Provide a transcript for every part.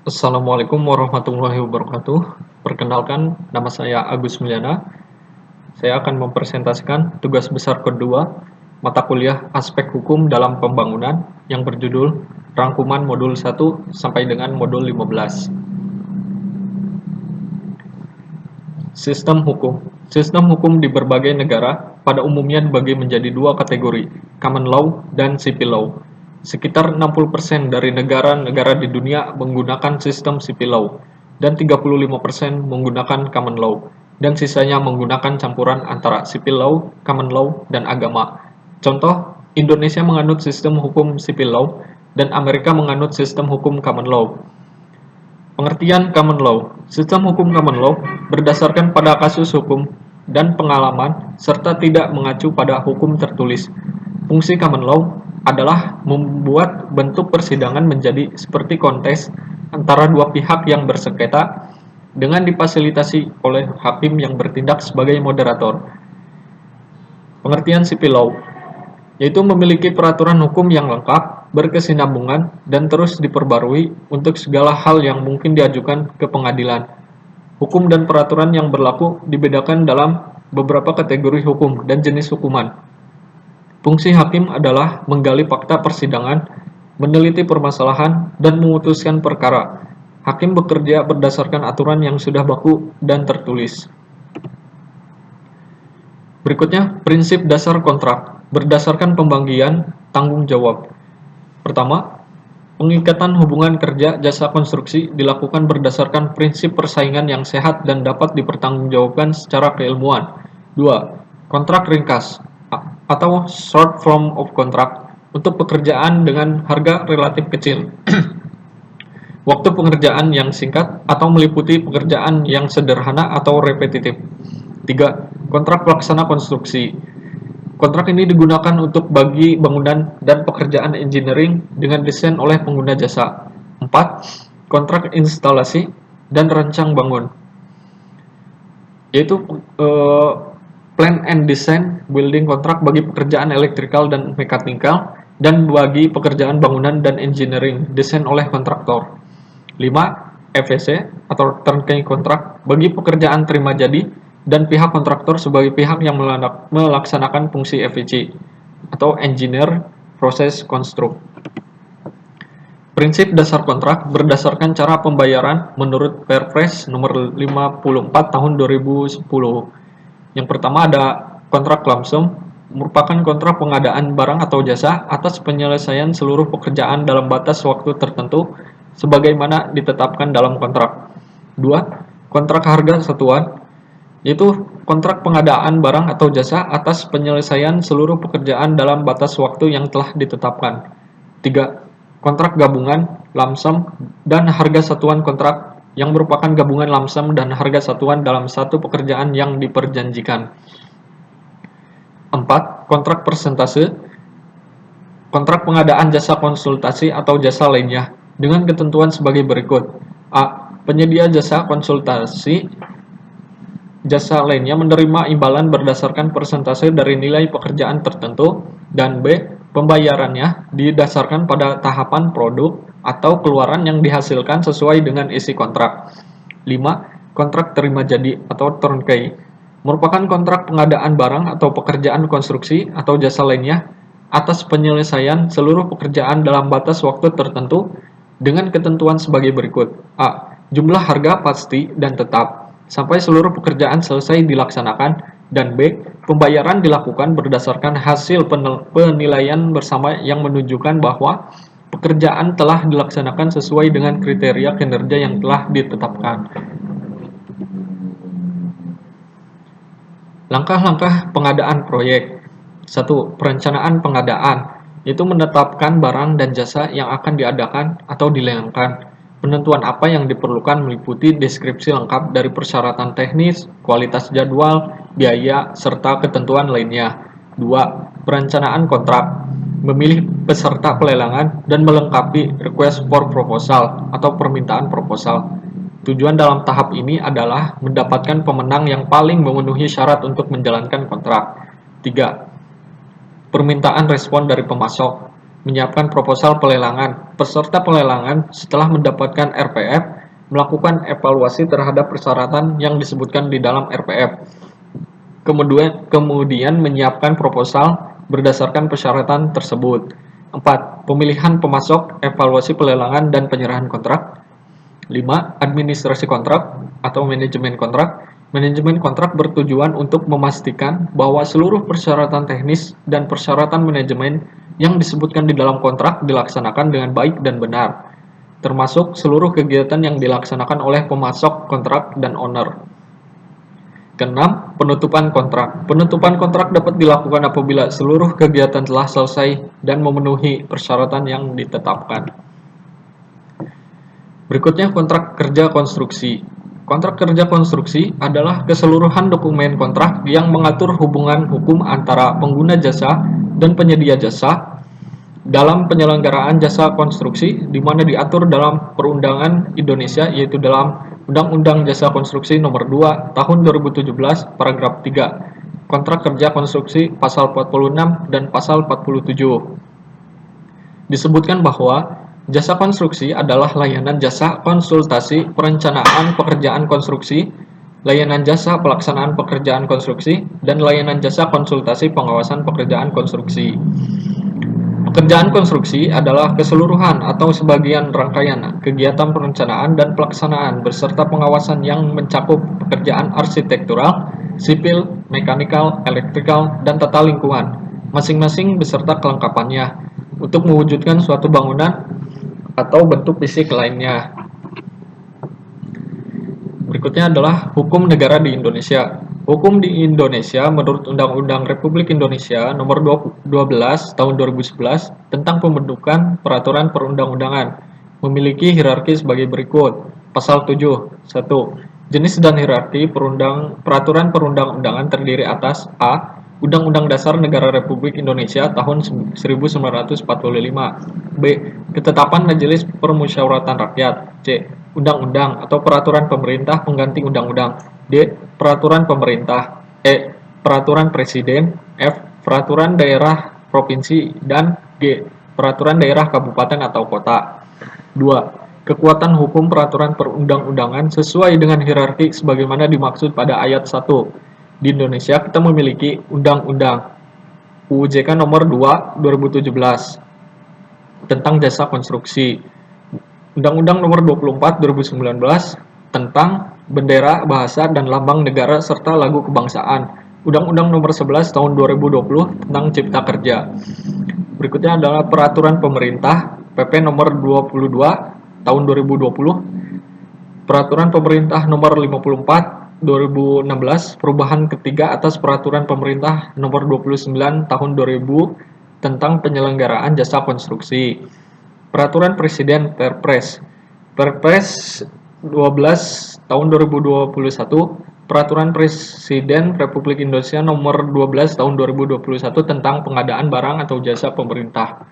Assalamualaikum warahmatullahi wabarakatuh. Perkenalkan, nama saya Agus Mulyana. Saya akan mempresentasikan tugas besar kedua mata kuliah Aspek Hukum dalam Pembangunan yang berjudul Rangkuman Modul 1 sampai dengan Modul 15. Sistem hukum. Sistem hukum di berbagai negara pada umumnya dibagi menjadi dua kategori, common law dan civil law. Sekitar 60% dari negara-negara di dunia menggunakan sistem civil law dan 35% menggunakan common law dan sisanya menggunakan campuran antara civil law, common law, dan agama. Contoh, Indonesia menganut sistem hukum civil law dan Amerika menganut sistem hukum common law. Pengertian common law. Sistem hukum common law berdasarkan pada kasus hukum dan pengalaman serta tidak mengacu pada hukum tertulis. Fungsi common law adalah membuat bentuk persidangan menjadi seperti kontes antara dua pihak yang bersengketa dengan difasilitasi oleh hakim yang bertindak sebagai moderator. Pengertian civil law yaitu memiliki peraturan hukum yang lengkap, berkesinambungan, dan terus diperbarui untuk segala hal yang mungkin diajukan ke pengadilan. Hukum dan peraturan yang berlaku dibedakan dalam beberapa kategori hukum dan jenis hukuman. Fungsi hakim adalah menggali fakta persidangan, meneliti permasalahan, dan memutuskan perkara. Hakim bekerja berdasarkan aturan yang sudah baku dan tertulis. Berikutnya, prinsip dasar kontrak berdasarkan pembagian tanggung jawab. Pertama, pengikatan hubungan kerja jasa konstruksi dilakukan berdasarkan prinsip persaingan yang sehat dan dapat dipertanggungjawabkan secara keilmuan. 2. Kontrak ringkas atau short form of contract untuk pekerjaan dengan harga relatif kecil. Waktu pengerjaan yang singkat atau meliputi pekerjaan yang sederhana atau repetitif. 3. Kontrak pelaksana konstruksi. Kontrak ini digunakan untuk bagi bangunan dan pekerjaan engineering dengan desain oleh pengguna jasa. 4. Kontrak instalasi dan rancang bangun, yaitu plan and design building kontrak bagi pekerjaan elektrikal dan mekanikal dan bagi pekerjaan bangunan dan engineering desain oleh kontraktor. 5. FEC atau turnkey kontrak bagi pekerjaan terima jadi dan pihak kontraktor sebagai pihak yang melaksanakan fungsi FEC atau Engineer Process Construct. Prinsip dasar kontrak berdasarkan cara pembayaran menurut Perpres nomor 54 tahun 2010. Yang pertama ada kontrak lump sum, merupakan kontrak pengadaan barang atau jasa atas penyelesaian seluruh pekerjaan dalam batas waktu tertentu sebagaimana ditetapkan dalam kontrak. 2. Kontrak harga satuan, yaitu kontrak pengadaan barang atau jasa atas penyelesaian seluruh pekerjaan dalam batas waktu yang telah ditetapkan. 3. Kontrak gabungan, lump sum, dan harga satuan kontrak yang merupakan gabungan lump sum dan harga satuan dalam satu pekerjaan yang diperjanjikan. 4. Kontrak persentase, kontrak pengadaan jasa konsultasi atau jasa lainnya dengan ketentuan sebagai berikut. A. Penyedia jasa konsultasi jasa lainnya menerima imbalan berdasarkan persentase dari nilai pekerjaan tertentu, dan B. Pembayarannya didasarkan pada tahapan produk atau keluaran yang dihasilkan sesuai dengan isi kontrak. 5. Kontrak terima jadi atau turnkey merupakan kontrak pengadaan barang atau pekerjaan konstruksi atau jasa lainnya atas penyelesaian seluruh pekerjaan dalam batas waktu tertentu dengan ketentuan sebagai berikut. A. Jumlah harga pasti dan tetap sampai seluruh pekerjaan selesai dilaksanakan, dan B. Pembayaran dilakukan berdasarkan hasil penilaian bersama yang menunjukkan bahwa pekerjaan telah dilaksanakan sesuai dengan kriteria kinerja yang telah ditetapkan. Langkah-langkah pengadaan proyek. 1. Perencanaan pengadaan, yaitu menetapkan barang dan jasa yang akan diadakan atau dilayangkan. Penentuan apa yang diperlukan meliputi deskripsi lengkap dari persyaratan teknis, kualitas jadwal, biaya, serta ketentuan lainnya. 2. Perencanaan kontrak, memilih peserta pelelangan dan melengkapi request for proposal atau permintaan proposal. Tujuan dalam tahap ini adalah mendapatkan pemenang yang paling memenuhi syarat untuk menjalankan kontrak. 3. Permintaan respon dari pemasok, menyiapkan proposal pelelangan. Peserta pelelangan setelah mendapatkan RPF melakukan evaluasi terhadap persyaratan yang disebutkan di dalam RPF. Kemudian menyiapkan proposal berdasarkan persyaratan tersebut. 4. Pemilihan pemasok, evaluasi pelelangan dan penyerahan kontrak. 5. Administrasi kontrak atau manajemen kontrak. Manajemen kontrak bertujuan untuk memastikan bahwa seluruh persyaratan teknis dan persyaratan manajemen yang disebutkan di dalam kontrak dilaksanakan dengan baik dan benar, termasuk seluruh kegiatan yang dilaksanakan oleh pemasok kontrak dan owner. Keenam, penutupan kontrak. Penutupan kontrak dapat dilakukan apabila seluruh kegiatan telah selesai dan memenuhi persyaratan yang ditetapkan. Berikutnya kontrak kerja konstruksi. Kontrak kerja konstruksi adalah keseluruhan dokumen kontrak yang mengatur hubungan hukum antara pengguna jasa dan penyedia jasa dalam penyelenggaraan jasa konstruksi, di mana diatur dalam perundangan Indonesia, yaitu dalam Undang-Undang Jasa Konstruksi Nomor 2 Tahun 2017 Paragraf 3, Kontrak Kerja Konstruksi Pasal 46 dan Pasal 47. Disebutkan bahwa jasa konstruksi adalah layanan jasa konsultasi perencanaan pekerjaan konstruksi, layanan jasa pelaksanaan pekerjaan konstruksi, dan layanan jasa konsultasi pengawasan pekerjaan konstruksi. Pekerjaan konstruksi adalah keseluruhan atau sebagian rangkaian kegiatan perencanaan dan pelaksanaan beserta pengawasan yang mencakup pekerjaan arsitektural, sipil, mekanikal, elektrikal, dan tata lingkungan, masing-masing beserta kelengkapannya, untuk mewujudkan suatu bangunan atau bentuk fisik lainnya. Berikutnya adalah hukum negara di Indonesia. Hukum di Indonesia menurut Undang-Undang Republik Indonesia Nomor 12 Tahun 2011 tentang pembentukan peraturan perundang-undangan memiliki hierarki sebagai berikut. Pasal 7. 1. Jenis dan hierarki peraturan perundang-undangan terdiri atas A. Undang-Undang Dasar Negara Republik Indonesia tahun 1945. B. Ketetapan Majelis Permusyawaratan Rakyat. C. Undang-undang atau peraturan pemerintah pengganti undang-undang. D. Peraturan pemerintah. E. Peraturan presiden. F. Peraturan daerah provinsi. Dan G. Peraturan daerah kabupaten atau kota. 2. Kekuatan hukum peraturan perundang-undangan sesuai dengan hierarki sebagaimana dimaksud pada ayat 1. Di Indonesia kita memiliki Undang-Undang UU-JK Nomor 2 2017 tentang jasa konstruksi, Undang-Undang Nomor 24 2019 tentang bendera, bahasa, dan lambang negara serta lagu kebangsaan, Undang-Undang Nomor 11 Tahun 2020 tentang Cipta Kerja. Berikutnya adalah Peraturan Pemerintah PP Nomor 22 Tahun 2020, Peraturan Pemerintah Nomor 54 2016, perubahan ketiga atas Peraturan Pemerintah Nomor 29 Tahun 2000 tentang penyelenggaraan jasa konstruksi. Peraturan Presiden Perpres 12 Tahun 2021, Peraturan Presiden Republik Indonesia Nomor 12 Tahun 2021 tentang pengadaan barang atau jasa pemerintah.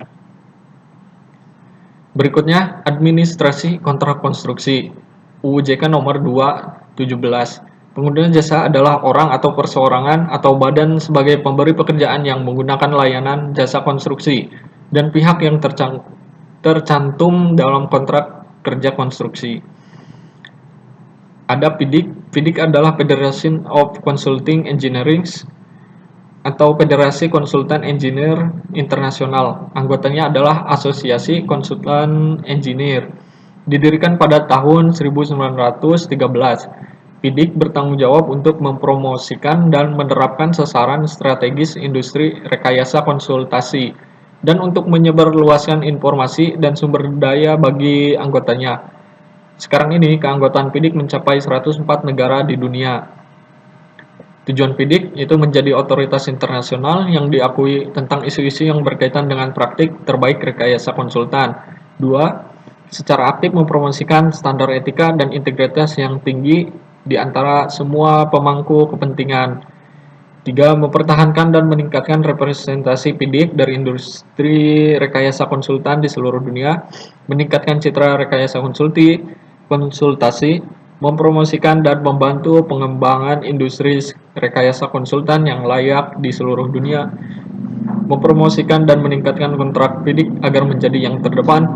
Berikutnya, administrasi kontrak konstruksi, UU-JK Nomor 2 17. Pengguna jasa adalah orang atau perseorangan atau badan sebagai pemberi pekerjaan yang menggunakan layanan jasa konstruksi dan pihak yang tercantum dalam kontrak kerja konstruksi. Ada PIDIK. PIDIK adalah Federation of Consulting Engineering atau Federasi Konsultan Engineer Internasional. Anggotanya adalah Asosiasi Konsultan Engineer. Didirikan pada tahun 1913. PIDIK bertanggung jawab untuk mempromosikan dan menerapkan sasaran strategis industri rekayasa konsultasi dan untuk menyebarluaskan informasi dan sumber daya bagi anggotanya. Sekarang ini keanggotaan PIDIK mencapai 104 negara di dunia. Tujuan PIDIK yaitu menjadi otoritas internasional yang diakui tentang isu-isu yang berkaitan dengan praktik terbaik rekayasa konsultan. 2. Secara aktif mempromosikan standar etika dan integritas yang tinggi di antara semua pemangku kepentingan. 3. Mempertahankan dan meningkatkan representasi PIDIK dari industri rekayasa konsultan di seluruh dunia, meningkatkan citra rekayasa konsultasi, mempromosikan dan membantu pengembangan industri rekayasa konsultan yang layak di seluruh dunia, mempromosikan dan meningkatkan kontrak PIDIK agar menjadi yang terdepan,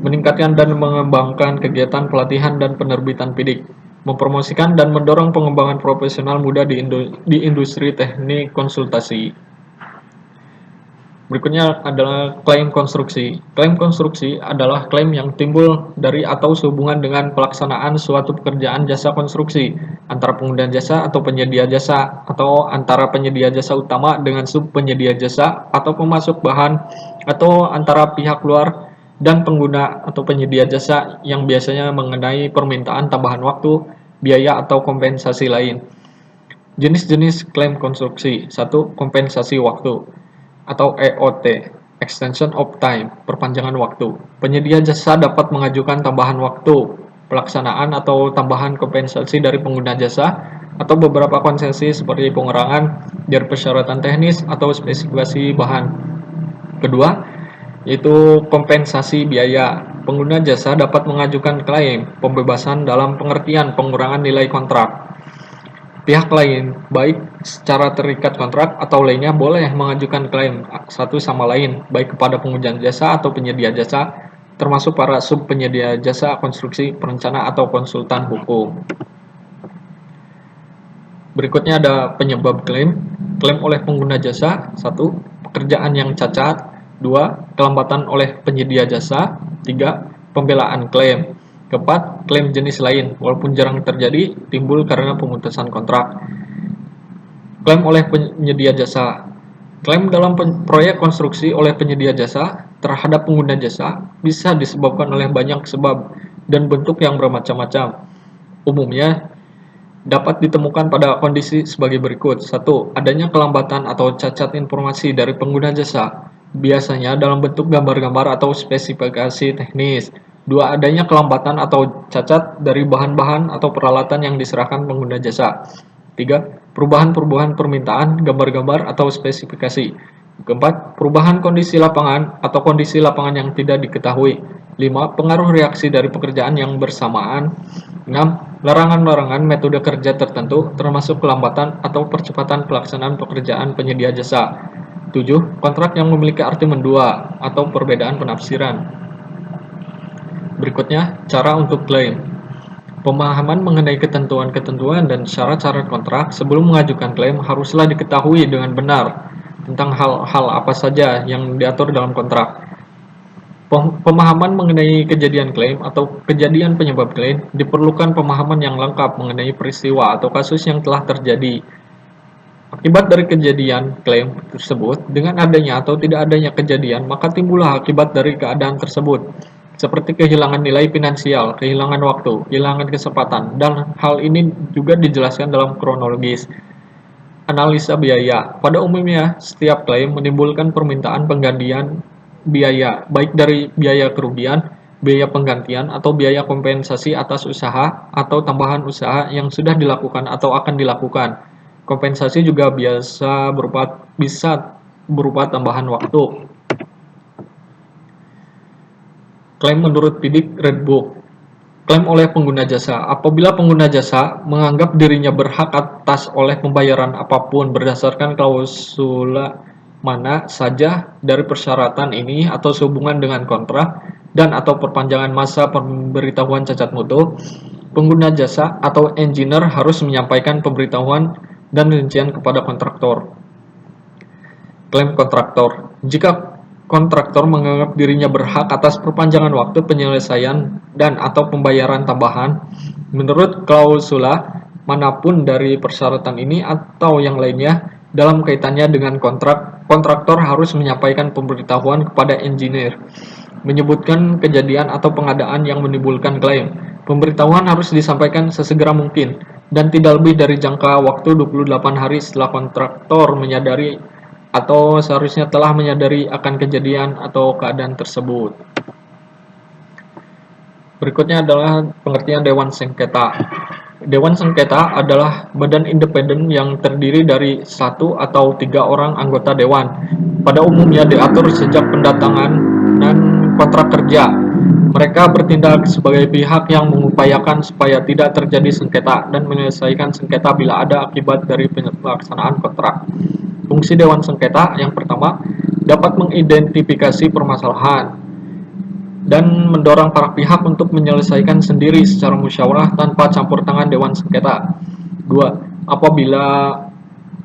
meningkatkan dan mengembangkan kegiatan pelatihan dan penerbitan PIDIK, mempromosikan dan mendorong pengembangan profesional muda di industri teknik konsultasi. Berikutnya adalah klaim konstruksi. Klaim konstruksi adalah klaim yang timbul dari atau sehubungan dengan pelaksanaan suatu pekerjaan jasa konstruksi antara pengguna jasa atau penyedia jasa, atau antara penyedia jasa utama dengan sub penyedia jasa atau pemasok bahan, atau antara pihak luar dan pengguna atau penyedia jasa yang biasanya mengenai permintaan tambahan waktu, biaya atau kompensasi lain. Jenis-jenis klaim konstruksi. 1. Kompensasi waktu atau EOT, Extension of Time, perpanjangan waktu. Penyedia jasa dapat mengajukan tambahan waktu pelaksanaan atau tambahan kompensasi dari pengguna jasa atau beberapa konsesi seperti pengurangan dari persyaratan teknis atau spesifikasi bahan. Kedua, yaitu kompensasi biaya. Pengguna jasa dapat mengajukan klaim pembebasan dalam pengertian pengurangan nilai kontrak. Pihak lain, baik secara terikat kontrak atau lainnya, boleh mengajukan klaim satu sama lain, baik kepada pengguna jasa atau penyedia jasa, termasuk para sub penyedia jasa konstruksi, perencana, atau konsultan hukum. Berikutnya ada penyebab klaim. Klaim oleh pengguna jasa. 1. Pekerjaan yang cacat. 2. Kelambatan oleh penyedia jasa. 3. Pembelaan klaim. Keempat, klaim jenis lain, walaupun jarang terjadi, timbul karena pemutusan kontrak. Klaim oleh penyedia jasa. Klaim dalam proyek konstruksi oleh penyedia jasa terhadap pengguna jasa bisa disebabkan oleh banyak sebab dan bentuk yang bermacam-macam. Umumnya, dapat ditemukan pada kondisi sebagai berikut. 1. Adanya kelambatan atau cacat informasi dari pengguna jasa, biasanya dalam bentuk gambar-gambar atau spesifikasi teknis. 2. Adanya kelambatan atau cacat dari bahan-bahan atau peralatan yang diserahkan pengguna jasa. 3. Perubahan-perubahan permintaan, gambar-gambar, atau spesifikasi. Keempat, perubahan kondisi lapangan atau kondisi lapangan yang tidak diketahui. 5. Pengaruh reaksi dari pekerjaan yang bersamaan. 6. Larangan-larangan metode kerja tertentu, termasuk kelambatan atau percepatan pelaksanaan pekerjaan penyedia jasa. 7. Kontrak yang memiliki arti mendua atau perbedaan penafsiran. Berikutnya, cara untuk klaim. Pemahaman mengenai ketentuan-ketentuan dan syarat-syarat kontrak sebelum mengajukan klaim haruslah diketahui dengan benar tentang hal-hal apa saja yang diatur dalam kontrak. Pemahaman mengenai kejadian klaim atau kejadian penyebab klaim diperlukan pemahaman yang lengkap mengenai peristiwa atau kasus yang telah terjadi. Akibat dari kejadian klaim tersebut, dengan adanya atau tidak adanya kejadian, maka timbullah akibat dari keadaan tersebut, seperti kehilangan nilai finansial, kehilangan waktu, kehilangan kesempatan, dan hal ini juga dijelaskan dalam kronologis. Analisa biaya. Pada umumnya, setiap klaim menimbulkan permintaan penggantian biaya, baik dari biaya kerugian, biaya penggantian, atau biaya kompensasi atas usaha atau tambahan usaha yang sudah dilakukan atau akan dilakukan. Kompensasi juga bisa berupa tambahan waktu. Klaim menurut PIDIK Redbook. Klaim oleh pengguna jasa. Apabila pengguna jasa menganggap dirinya berhak atas oleh pembayaran apapun berdasarkan klausula mana saja dari persyaratan ini atau sehubungan dengan kontrak dan atau perpanjangan masa pemberitahuan cacat mutu, pengguna jasa atau engineer harus menyampaikan pemberitahuan dan rincian kepada kontraktor. Klaim kontraktor. Jika kontraktor menganggap dirinya berhak atas perpanjangan waktu penyelesaian dan atau pembayaran tambahan menurut klausula manapun dari persyaratan ini atau yang lainnya dalam kaitannya dengan kontrak, kontraktor harus menyampaikan pemberitahuan kepada engineer menyebutkan kejadian atau pengadaan yang menimbulkan klaim. Pemberitahuan harus disampaikan sesegera mungkin dan tidak lebih dari jangka waktu 28 hari setelah kontraktor menyadari atau seharusnya telah menyadari akan kejadian atau keadaan tersebut. Berikutnya adalah pengertian Dewan Sengketa. Dewan Sengketa adalah badan independen yang terdiri dari 1 atau 3 orang anggota dewan. Pada umumnya diatur sejak pendatangan dan kontrak kerja. Mereka bertindak sebagai pihak yang mengupayakan supaya tidak terjadi sengketa dan menyelesaikan sengketa bila ada akibat dari pelaksanaan kontrak. Fungsi Dewan Sengketa yang pertama, dapat mengidentifikasi permasalahan dan mendorong para pihak untuk menyelesaikan sendiri secara musyawarah tanpa campur tangan Dewan Sengketa. 2. Apabila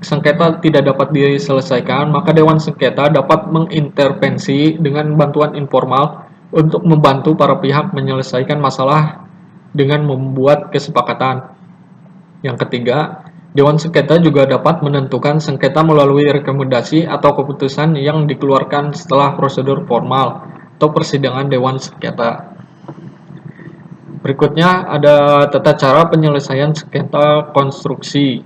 sengketa tidak dapat diselesaikan, maka Dewan Sengketa dapat mengintervensi dengan bantuan informal untuk membantu para pihak menyelesaikan masalah dengan membuat kesepakatan. Yang ketiga, Dewan Sengketa juga dapat menentukan sengketa melalui rekomendasi atau keputusan yang dikeluarkan setelah prosedur formal atau persidangan Dewan Sengketa. Berikutnya ada tata cara penyelesaian sengketa konstruksi.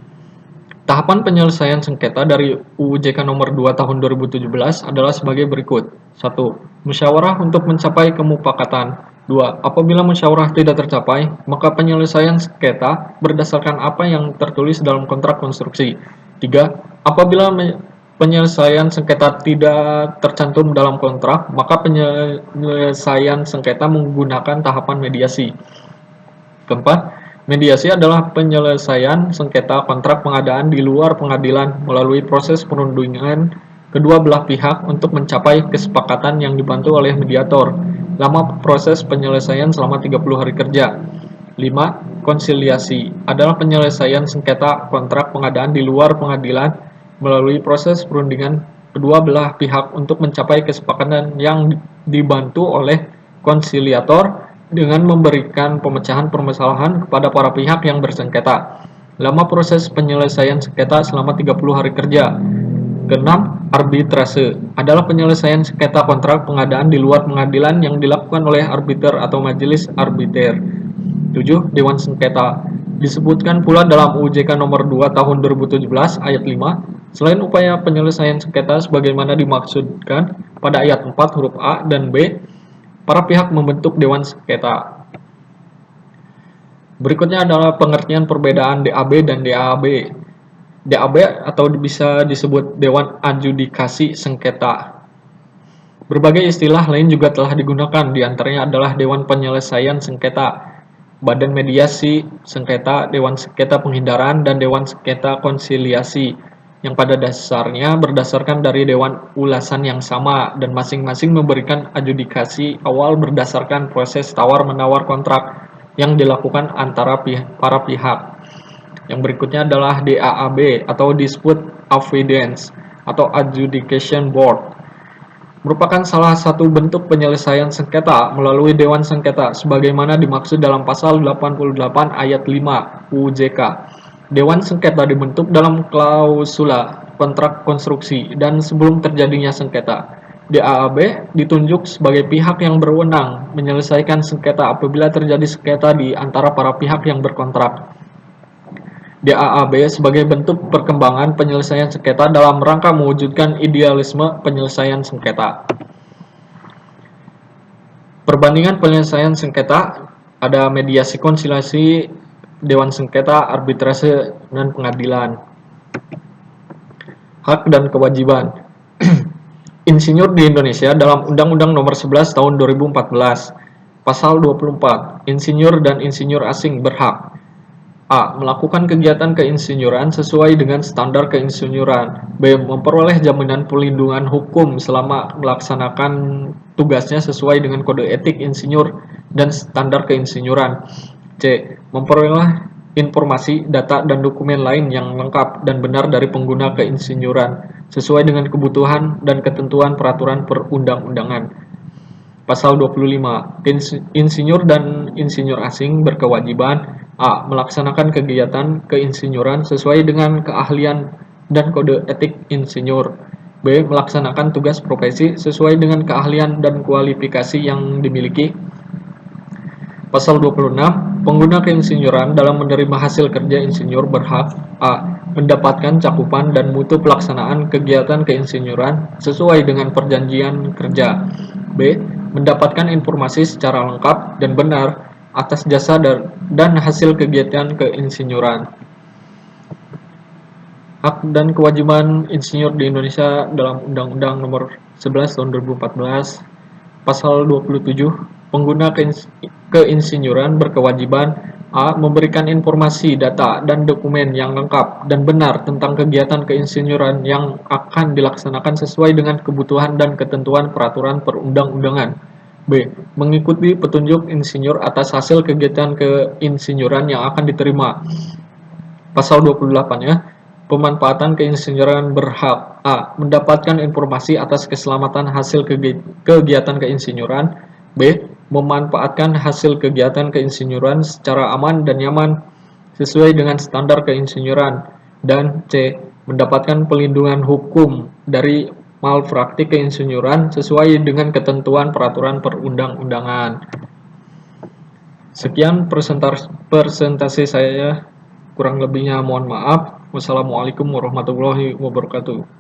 Tahapan penyelesaian sengketa dari UU JK nomor 2 tahun 2017 adalah sebagai berikut. 1. Musyawarah untuk mencapai kemufakatan. 2. Apabila musyawarah tidak tercapai, maka penyelesaian sengketa berdasarkan apa yang tertulis dalam kontrak konstruksi. 3. Apabila penyelesaian sengketa tidak tercantum dalam kontrak, maka penyelesaian sengketa menggunakan tahapan mediasi. Keempat, mediasi adalah penyelesaian sengketa kontrak pengadaan di luar pengadilan melalui proses perundingan kedua belah pihak untuk mencapai kesepakatan yang dibantu oleh mediator. Lama proses penyelesaian selama 30 hari kerja. 5. Konsiliasi adalah penyelesaian sengketa kontrak pengadaan di luar pengadilan melalui proses perundingan kedua belah pihak untuk mencapai kesepakatan yang dibantu oleh konsiliator dengan memberikan pemecahan permasalahan kepada para pihak yang bersengketa. Lama proses penyelesaian sengketa selama 30 hari kerja. Keenam, arbitrase adalah penyelesaian sengketa kontrak pengadaan di luar pengadilan yang dilakukan oleh arbiter atau majelis arbiter. 7. Dewan Sengketa disebutkan pula dalam UU JK nomor 2 tahun 2017 ayat 5, selain upaya penyelesaian sengketa sebagaimana dimaksudkan pada ayat 4 huruf A dan B, para pihak membentuk Dewan Sengketa. Berikutnya adalah pengertian perbedaan DAB dan DAAB. DAB atau bisa disebut Dewan Adjudikasi Sengketa. Berbagai istilah lain juga telah digunakan, diantaranya adalah Dewan Penyelesaian Sengketa, Badan Mediasi Sengketa, Dewan Sengketa Penghindaran, dan Dewan Sengketa Konsiliasi, yang pada dasarnya berdasarkan dari dewan ulasan yang sama dan masing-masing memberikan adjudikasi awal berdasarkan proses tawar-menawar kontrak yang dilakukan antara para pihak. Yang berikutnya adalah DAAB atau Dispute Avoidance atau Adjudication Board, merupakan salah satu bentuk penyelesaian sengketa melalui Dewan Sengketa sebagaimana dimaksud dalam pasal 88 ayat 5 UU JK. Dewan Sengketa dibentuk dalam klausula kontrak konstruksi dan sebelum terjadinya sengketa. DAAB ditunjuk sebagai pihak yang berwenang menyelesaikan sengketa apabila terjadi sengketa di antara para pihak yang berkontrak. DAAB sebagai bentuk perkembangan penyelesaian sengketa dalam rangka mewujudkan idealisme penyelesaian sengketa. Perbandingan penyelesaian sengketa ada mediasi konsiliasi, Dewan Sengketa, arbitrase, dan pengadilan. Hak dan kewajiban. Insinyur di Indonesia dalam Undang-Undang Nomor 11 Tahun 2014, Pasal 24, insinyur dan insinyur asing berhak: A. Melakukan kegiatan keinsinyuran sesuai dengan standar keinsinyuran. B. Memperoleh jaminan perlindungan hukum selama melaksanakan tugasnya sesuai dengan kode etik insinyur dan standar keinsinyuran. C. Memperoleh informasi, data, dan dokumen lain yang lengkap dan benar dari pengguna keinsinyuran sesuai dengan kebutuhan dan ketentuan peraturan perundang-undangan. Pasal 25. Insinyur dan insinyur asing berkewajiban: A. Melaksanakan kegiatan keinsinyuran sesuai dengan keahlian dan kode etik insinyur. B. Melaksanakan tugas profesi sesuai dengan keahlian dan kualifikasi yang dimiliki. Pasal 26. Pengguna keinsinyuran dalam menerima hasil kerja insinyur berhak: A. Mendapatkan cakupan dan mutu pelaksanaan kegiatan keinsinyuran sesuai dengan perjanjian kerja. B. Mendapatkan informasi secara lengkap dan benar atas jasa dan hasil kegiatan keinsinyuran. Hak dan kewajiban insinyur di Indonesia dalam Undang-Undang Nomor 11 Tahun 2014, Pasal 27, pengguna keinsinyuran berkewajiban A. Memberikan informasi, data, dan dokumen yang lengkap dan benar tentang kegiatan keinsinyuran yang akan dilaksanakan sesuai dengan kebutuhan dan ketentuan peraturan perundang-undangan. B. Mengikuti petunjuk insinyur atas hasil kegiatan keinsinyuran yang akan diterima. Pasal 28 ya. Pemanfaatan keinsinyuran berhak A. Mendapatkan informasi atas keselamatan hasil kegiatan keinsinyuran. B. Memanfaatkan hasil kegiatan keinsinyuran secara aman dan nyaman sesuai dengan standar keinsinyuran. Dan C. Mendapatkan pelindungan hukum dari malpraktik keinsinyuran sesuai dengan ketentuan peraturan perundang-undangan. Sekian presentasi saya. Kurang lebihnya mohon maaf. Wassalamualaikum warahmatullahi wabarakatuh.